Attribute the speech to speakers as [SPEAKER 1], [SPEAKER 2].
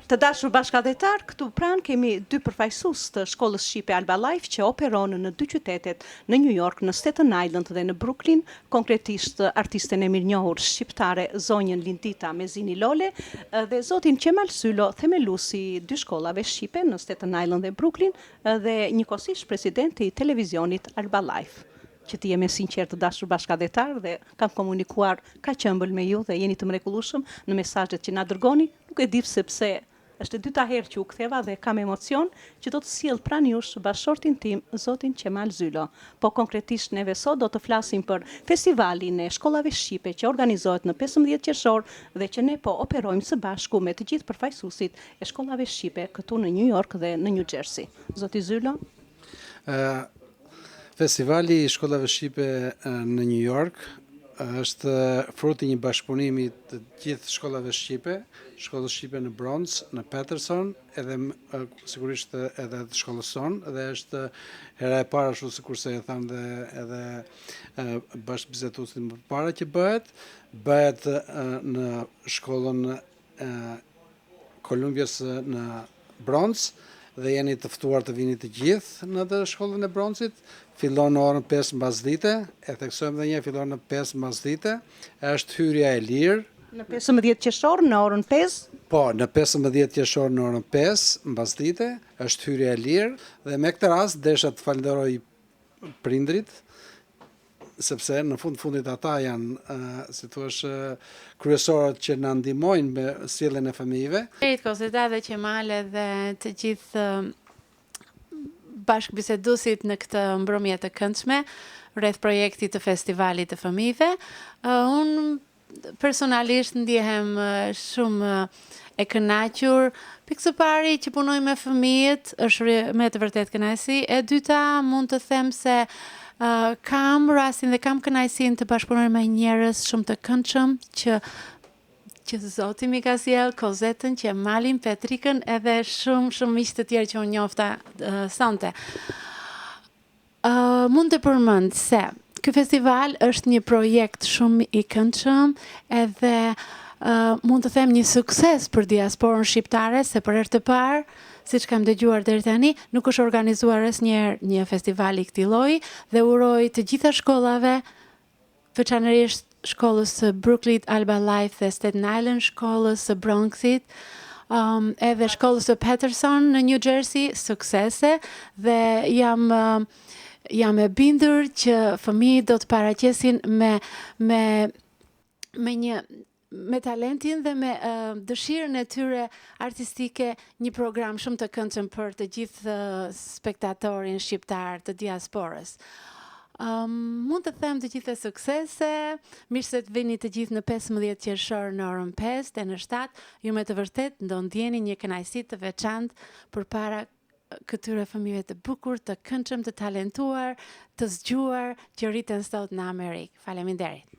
[SPEAKER 1] Të dashur bashkëdhetar, këtu pranë kemi dy përfaqësues të shkollës shqipe Alba Life që operon në dy qytetet, në New York, në Staten Island dhe në Brooklyn, konkretisht artisten e mirënjohur shqiptare zonjën Lindita Mezini Lole dhe zotin Qemal Sylo, themeluesi dy shkollave shqipe në Staten Island dhe Brooklyn dhe njëkohësisht presidenti i televizionit Alba Life. Që ti jemi sinqert të dashur bashkëdhetar dhe kam komunikuar kaq ëmbël me ju dhe jeni të mrekullueshëm në mesazhet që na dërgoni, nuk e di sepse është e dyta herë që u ktheva dhe kam emocion që do të sjell pranë jush bashortin tim, zotin Qemal Sylo. Po konkretisht neve sot do të flasim për festivalin e shkollave shqipe që organizohet në 15 qershor dhe që ne po operojmë së bashku me të gjithë përfaqësuesit e shkollave shqipe këtu në New York dhe në New Jersey. Zoti Sylo?
[SPEAKER 2] Festivali i shkollave shqipe në New York është fruti një bashkëpunimi të gjithë shkollave shqipe, shkollës shqipe në Bronx, në Patterson, edhe sigurisht edhe të shkollës sonë, dhe është hera e para ashtu sikurse e thanë dhe edhe bashkëbizetuesit më parë që bëhet në shkollën Kolumbias në Bronx, dhe jeni të ftuar të vini të gjithë në të shkollën e Bronxit. Fillon në orën 5 mbasdite, e theksojmë dhe një fillon në 5 mbasdite, është hyrja e lirë.
[SPEAKER 1] Në 15 qershor në orën 5?
[SPEAKER 2] Po, në 15 qershor në orën 5 mbasdite, është hyrja e lirë, dhe me këtë rast desha të falenderoj prindrit, sepse në fundit ata janë, si thuash, kryesorët që na ndihmojnë me sjelljen e fëmijëve.
[SPEAKER 3] Kozeta dhe Qemale dhe të gjithë bashkëbiseduesit në këtë mbrëmje të këndshme rreth projektit të festivalit të fëmijëve. Unë personalisht ndihem shumë e kënaqur. Pikë së pari që punoj me fëmijët është me të vërtet kënaqësi. E dyta mund të them se kam rastin dhe kam kënaqësinë të bashkëpunoj me njerëz shumë të këndshëm që zoti mi ka sjell, Kozetën, Qemalin, Petrikën edhe shumë miq të tjerë që unë njofta sonte. Mund të përmend se ky festival është një projekt shumë i këndshëm edhe mund të them një sukses për diasporën shqiptare, se për herë të parë, siç kam dëgjuar deri tani, nuk është organizuar asnjëherë një festival i këtij lloji dhe uroj të gjitha shkollave, veçanërisht shkollës së Brooklyn Alba Life dhe Staten Island, shkollës së Bronxit, edhe shkollës së Patterson në New Jersey, suksese dhe jam e bindur që fëmijët do të paraqesin me talentin dhe me dëshirën e tyre artistike një program shumë të këndshëm për të gjithë spektatorin shqiptar të diasporës. Mund të them të gjitha suksese, mirë se të vini të gjithë në 15 qershor në orën 5 dhe në 7, ju me të vërtet do ndjeni një kënaqësi të veçantë përpara këtyre fëmijëve të bukur, të këndshëm, të talentuar, të zgjuar që rriten sot në Amerikë. Faleminderit.